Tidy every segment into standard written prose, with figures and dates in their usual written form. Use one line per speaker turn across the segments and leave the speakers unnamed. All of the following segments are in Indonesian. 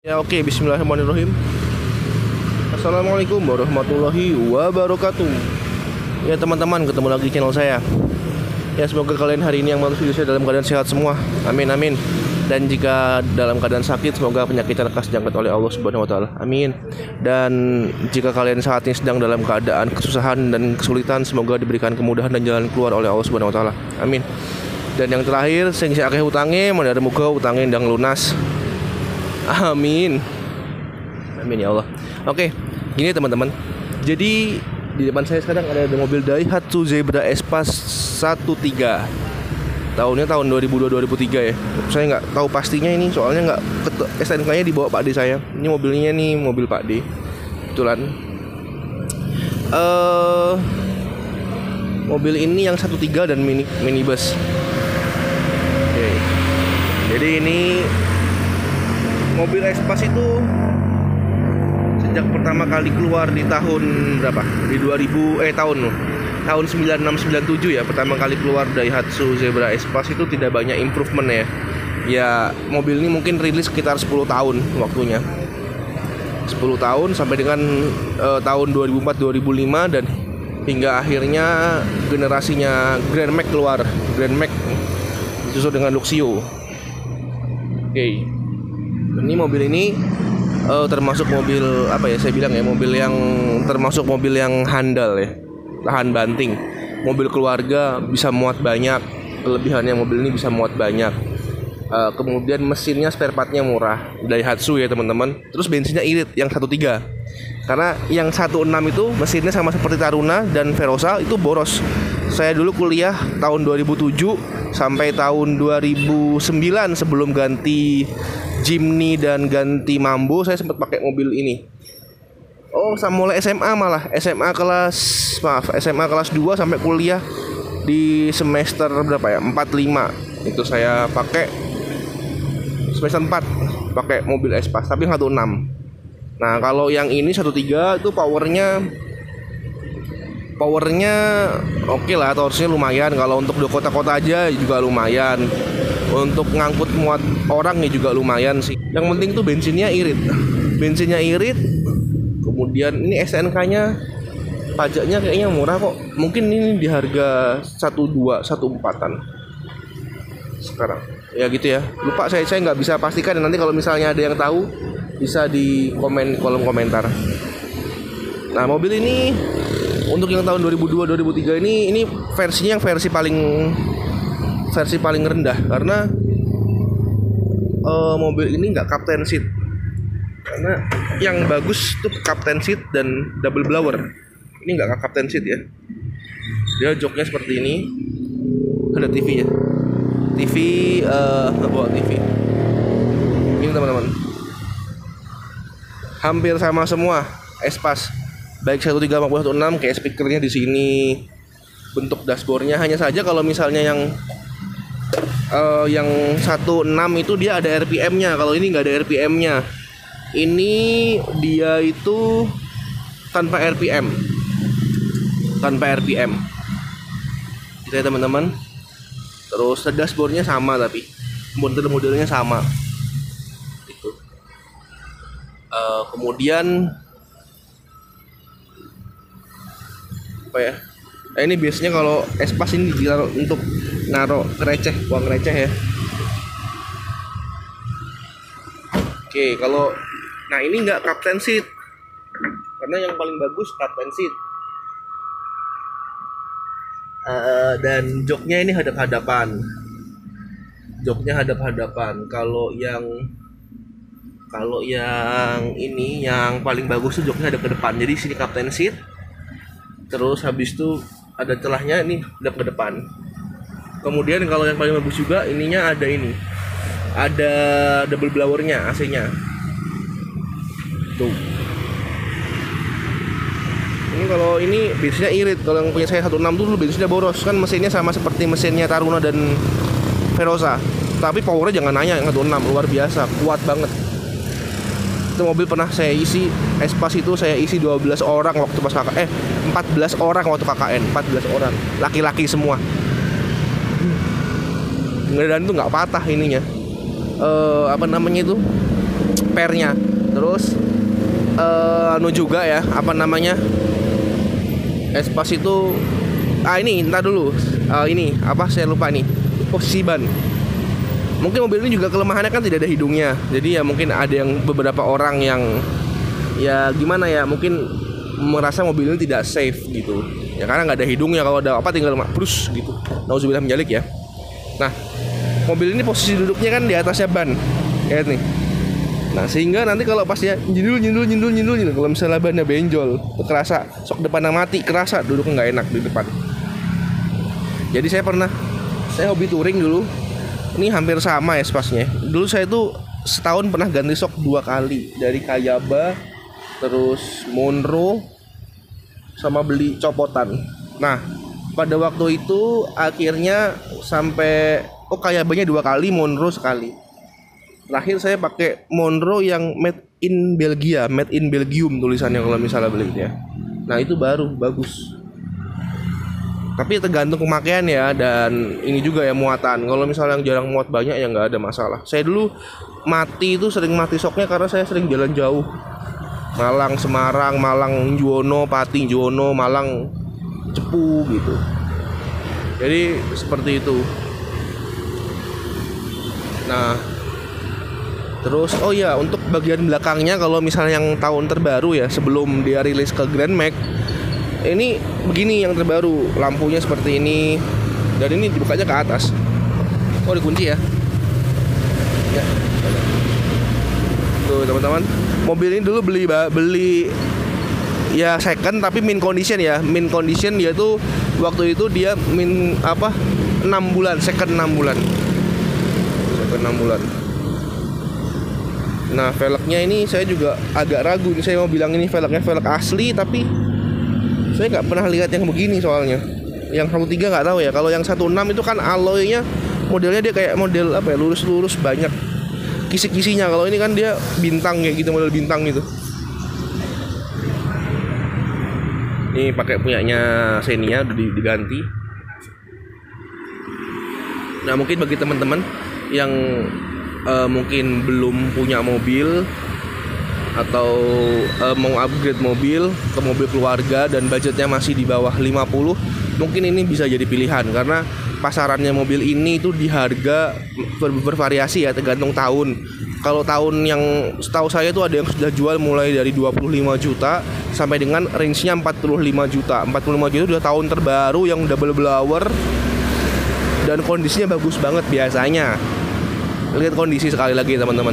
Ya oke, bismillahirrahmanirrahim. Assalamualaikum warahmatullahi wabarakatuh. Ya teman-teman, ketemu lagi di channel saya. Ya semoga kalian hari ini yang menonton video saya dalam keadaan sehat semua. Amin amin. Dan jika dalam keadaan sakit, semoga penyakitnya lekas diangkat oleh Allah Subhanahu wa taala. Amin. Dan jika kalian saat ini sedang dalam keadaan kesusahan dan kesulitan, semoga diberikan kemudahan dan jalan keluar oleh Allah Subhanahu wa taala. Amin. Dan yang terakhir, sing akeh utange, mandar muga utange ndang lunas. Amin. Amin ya Allah. Oke, gini teman-teman. Jadi di depan saya sekarang ada mobil Daihatsu Zebra Espace 13. Tahunnya tahun 2002-2003 ya. Saya nggak tahu pastinya ini, soalnya nggak STNK-nya dibawa Pak D saya. Ini mobilnya nih, mobil Pak D. Kebetulan. Mobil ini yang 13 dan minibus. Oke. Jadi ini mobil Espace itu sejak pertama kali keluar di tahun berapa? Di 2000 tahun 9697 ya, pertama kali keluar Daihatsu Zebra Espace itu tidak banyak improvement ya. Ya, mobil ini mungkin rilis sekitar 10 tahun waktunya. 10 tahun sampai dengan tahun 2004-2005 dan hingga akhirnya generasinya Grand Max keluar. Grand Max disusul dengan Luxio. Oke. Ini mobil ini termasuk mobil apa ya, saya bilang ya, mobil yang termasuk mobil yang handal ya, tahan banting. Mobil keluarga bisa muat banyak. Kelebihannya mobil ini bisa muat banyak. Kemudian mesinnya spare partnya murah, Daihatsu ya teman-teman. Terus bensinnya irit yang 13. Karena yang 16 itu mesinnya sama seperti Taruna dan Verosa itu boros. Saya dulu kuliah tahun 2007 sampai tahun 2009 sebelum ganti Jimny dan ganti Mambo, saya sempat pakai mobil ini. Oh, sama mulai SMA malah. SMA kelas 2 sampai kuliah di semester berapa ya? 4-5. Itu saya pakai semester 4 pakai mobil Espace tapi 16. Nah, kalau yang ini 13 itu powernya oke lah, torsinya lumayan. Kalau untuk di kota-kota aja juga lumayan. Untuk ngangkut muat orang ya juga lumayan sih. Yang penting tuh bensinnya irit. Kemudian ini STNK-nya, pajaknya kayaknya murah kok. Mungkin ini di harga 1214-an sekarang. Ya gitu ya. Lupa saya nggak bisa pastikan. Nanti kalau misalnya ada yang tahu bisa di kolom komentar. Nah, mobil ini untuk yang tahun 2002-2003 ini versinya yang versi paling rendah, karena mobil ini nggak captain seat. Karena yang bagus tuh captain seat dan double blower. Ini nggak captain seat ya. Dia joknya seperti ini. Ada TV ya. TV bawa TV. Ini teman-teman. Hampir sama semua Espace. Baik 13 maupun 16, kayak speakernya di sini. Bentuk dashboardnya hanya saja kalau misalnya yang 16 itu dia ada RPM-nya. Kalau ini nggak ada RPM-nya. Ini dia itu tanpa RPM. Gitu ya teman-teman. Terus dashboardnya sama, tapi modelnya sama. Itu. Kemudian apa ya? Nah, ini biasanya kalau Espace ini ditaruh untuk naruh uang receh ya. Oke, kalau nah ini nggak captain seat, karena yang paling bagus captain seat. Dan joknya ini hadap-hadapan. Kalau yang ini yang paling bagus tuh joknya hadap ke depan. Jadi sini captain seat. Terus habis itu ada celahnya ini hadap ke depan. Kemudian kalau yang paling bagus juga ininya ada ini. Ada double blowernya, AC-nya. Tuh. Ini kalau ini bensinnya irit. Kalau yang punya saya 16 tuh bensinnya boros. Kan mesinnya sama seperti mesinnya Taruna dan Verosa. Tapi powernya jangan nanya, yang 16 luar biasa, kuat banget. Itu mobil pernah saya isi, Espace itu saya isi 12 orang waktu pas KKN. 14 orang waktu KKN, 14 orang. Laki-laki semua. Dan tuh nggak patah ininya. Apa namanya itu? pernya. Terus anu juga ya, apa namanya, Espas itu ini entar dulu, ini apa saya lupa nih, posisi ban. Mungkin mobil ini juga kelemahannya kan tidak ada hidungnya, jadi ya mungkin ada yang beberapa orang yang ya gimana ya, mungkin merasa mobil ini tidak safe gitu ya, karena nggak ada hidungnya. Kalau ada apa tinggal brus gitu, nauzubillah menjalik ya. Nah, mobil ini posisi duduknya kan di atasnya ban, kayak nih. Nah, sehingga nanti kalau pas dia nyindul, kalau misalnya bannya benjol, itu kerasa, sok depannya mati, kerasa duduknya nggak enak di depan. Jadi saya hobi touring dulu. Ini hampir sama ya spasnya. Dulu saya tuh setahun pernah ganti sok 2 kali, dari Kayaba, terus Monroe, sama beli copotan. Nah, pada waktu itu akhirnya sampai Kayabanya 2 kali, Monroe sekali. Terakhir saya pakai Monroe yang made in Belgia, made in Belgium tulisannya kalau misalnya beli ya. Nah, itu baru bagus. Tapi tergantung pemakaian ya, dan ini juga ya muatan. Kalau misalnya yang jarang muat banyak ya nggak ada masalah. Saya dulu sering mati soknya karena saya sering jalan jauh. Malang, Semarang, Malang, Juwono, Pati, Juwono, Malang, Cepu gitu. Jadi seperti itu. Nah, terus untuk bagian belakangnya, kalau misalnya yang tahun terbaru ya, sebelum dia rilis ke Grand Max, ini begini yang terbaru, lampunya seperti ini, dan ini dibukanya ke atas. Dikunci ya. Ya. Tuh teman-teman, mobil ini dulu beli ya second, tapi min condition ya. Min condition dia tuh waktu itu dia 6 bulan, second 6 bulan. Second 6 bulan. Nah, velgnya ini saya juga agak ragu. Saya mau bilang ini velgnya velg asli, tapi saya nggak pernah lihat yang begini soalnya. Yang 13 nggak tahu ya. Kalau yang 16 itu kan alloynya modelnya dia kayak model apa ya, lurus-lurus banyak kisi-kisinya. Kalau ini kan dia bintang kayak gitu, model bintang gitu. Ini pakai punyanya Xenia, udah diganti. Nah, mungkin bagi teman-teman yang mungkin belum punya mobil atau mau upgrade mobil ke mobil keluarga dan budgetnya masih di bawah 50, mungkin ini bisa jadi pilihan, karena pasarannya mobil ini itu di harga bervariasi ya, tergantung tahun. Kalau tahun yang setahu saya itu ada yang sudah jual mulai dari 25 juta sampai dengan range-nya 45 juta. 45 juta itu udah tahun terbaru yang double blower dan kondisinya bagus banget biasanya. Lihat kondisi sekali lagi teman-teman.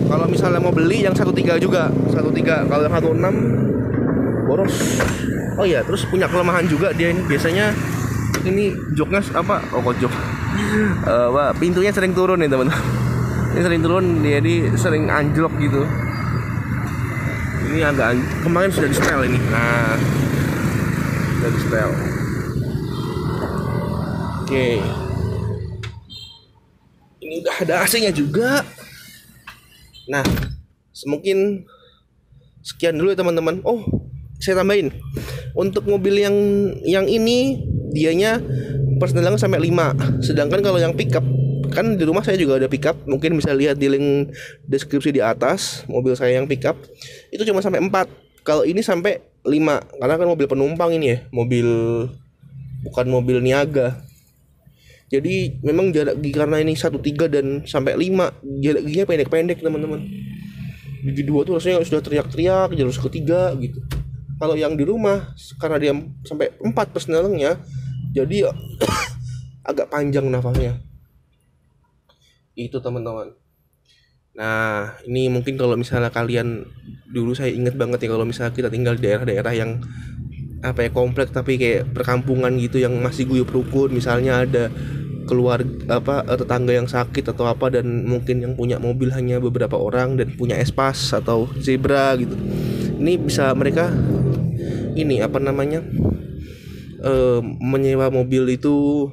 Kalau misalnya mau beli yang 13 juga, 13. Kalau yang 16 boros. Terus punya kelemahan juga dia ini. Biasanya ini joknya apa? Jok. Pintunya sering turun nih teman-teman. Ini sering turun, jadi sering anjlok gitu. Ini agak kemarin sudah di setel ini. Nah, sudah di setel. Oke. Ini udah ada AC-nya juga. Nah, mungkin sekian dulu ya teman-teman. Saya tambahin. Untuk mobil yang ini dianya persnelangan sampai 5. Sedangkan kalau yang pickup, kan di rumah saya juga ada pickup, mungkin bisa lihat di link deskripsi di atas. Mobil saya yang pickup itu cuma sampai 4. Kalau ini sampai 5. Karena kan mobil penumpang ini ya, bukan mobil niaga. Jadi memang jarak gigi, karena ini 13 dan sampai 5, jarak giginya pendek-pendek teman-teman. Gigi 2 tuh rasanya sudah teriak-teriak, jalur ketiga gitu. Kalau yang di rumah, karena dia sampai 4 persnelengnya, jadi ya agak panjang nafasnya. Itu teman-teman. Nah, ini mungkin kalau misalnya kalian, dulu saya ingat banget ya, kalau misalnya kita tinggal di daerah-daerah yang kompleks tapi kayak perkampungan gitu, yang masih guyup rukun, misalnya ada tetangga yang sakit atau apa, dan mungkin yang punya mobil hanya beberapa orang dan punya Espas atau Zebra gitu. Ini bisa mereka menyewa mobil itu,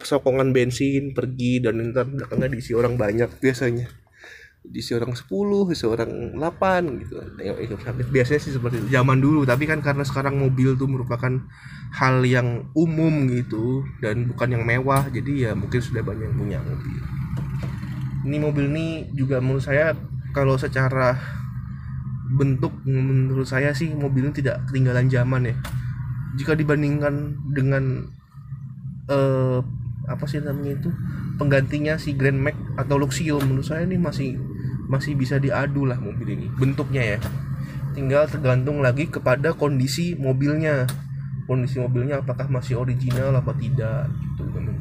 sokongan bensin pergi, dan ntar belakangnya diisi orang banyak, biasanya diisi orang 10, diisi orang 8 gitu. Biasanya sih seperti itu zaman dulu, tapi kan karena sekarang mobil tuh merupakan hal yang umum gitu dan bukan yang mewah, jadi ya mungkin sudah banyak yang punya mobil. Ini mobil ini juga menurut saya kalau secara bentuk, menurut saya sih mobil ini tidak ketinggalan zaman ya. Jika dibandingkan dengan apa sih namanya itu, penggantinya si Grand Max atau Luxio, menurut saya ini masih bisa diadu lah mobil ini bentuknya ya. Tinggal tergantung lagi kepada kondisi mobilnya apakah masih original apa tidak gitu teman.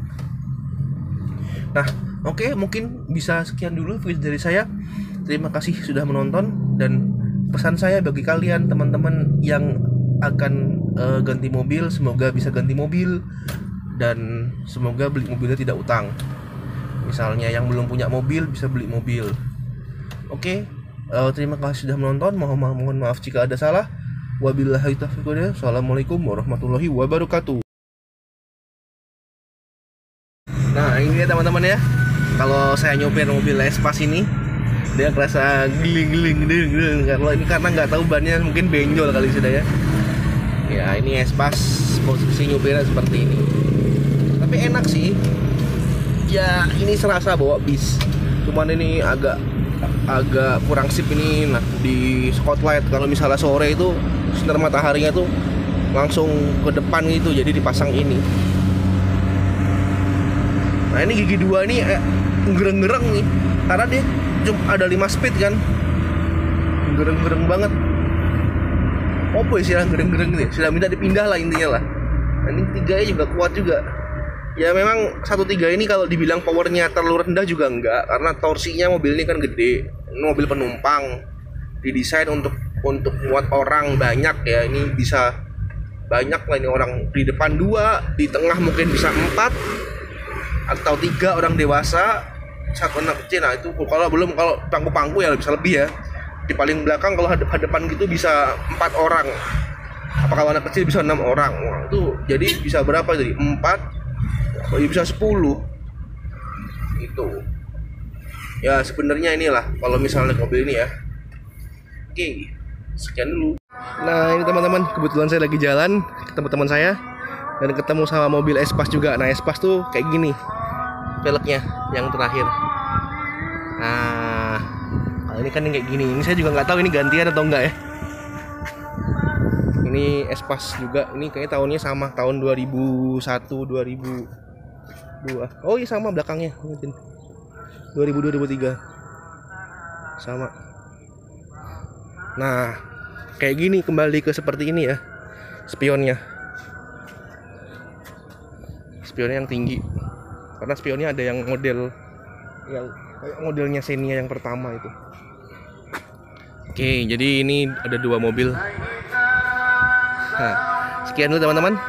Nah, oke, mungkin bisa sekian dulu video dari saya. Terima kasih sudah menonton, dan pesan saya bagi kalian teman-teman yang akan ganti mobil, semoga bisa ganti mobil dan semoga beli mobilnya tidak utang. Misalnya yang belum punya mobil bisa beli mobil. Oke, terima kasih sudah menonton. Mohon maaf jika ada salah. Wabillahi taufiq wal hidayah. Assalamualaikum warahmatullahi wabarakatuh. Nah, ini ya teman-teman ya. Kalau saya nyopir mobil Espas ini, dia kerasa geling. Kalau ini karena nggak tahu bannya mungkin benjol kali sudah ya. Ya, ini Espas posisi nyopirnya seperti ini. Tapi enak sih. Ya, ini serasa bawa bis. Cuman ini agak kurang sip ini. Nah, di spotlight kalau misalnya sore itu sinar mataharinya tuh langsung ke depan gitu, jadi dipasang ini. Nah, ini gigi 2 ini gereng-gereng nih, karena dia cuma ada 5 speed kan. Gereng-gereng banget. Apa istilah gereng-gereng gitu ya? Sudah minta dipindah lah intinya lah. Nah, ini 3 juga kuat juga. Ya memang 1.3 ini kalau dibilang powernya terlalu rendah juga enggak, karena torsinya mobil ini kan gede. Ini mobil penumpang, didesain untuk muat orang banyak ya. Ini bisa banyak lah ini orang, di depan 2, di tengah mungkin bisa 4 atau 3 orang dewasa, 1 anak kecil. Nah itu kalau pangku ya bisa lebih ya. Di paling belakang kalau hadapan gitu bisa 4 orang. Apa kalau anak kecil bisa 6 orang. Wah, itu jadi bisa berapa jadi 4, bisa 10 itu ya. Sebenarnya inilah kalau misalnya mobil ini ya. Oke, sekian dulu. Nah, ini teman-teman, kebetulan saya lagi jalan ketemu teman saya dan ketemu sama mobil Espas juga. Nah, Espas tuh kayak gini velgnya yang terakhir. Nah, kalau ini kan kayak gini. Ini saya juga nggak tahu ini gantian atau enggak ya. Ini Espas juga, ini kayaknya tahunnya sama, tahun 2001, 2002. Oh iya sama belakangnya, mungkin 2002, 2003 sama. Nah, kayak gini, kembali ke seperti ini ya spionnya yang tinggi, karena spionnya ada yang model yang kayak modelnya Xenia yang pertama itu. Oke, jadi ini ada 2 mobil. Nah, sekian dulu teman-teman.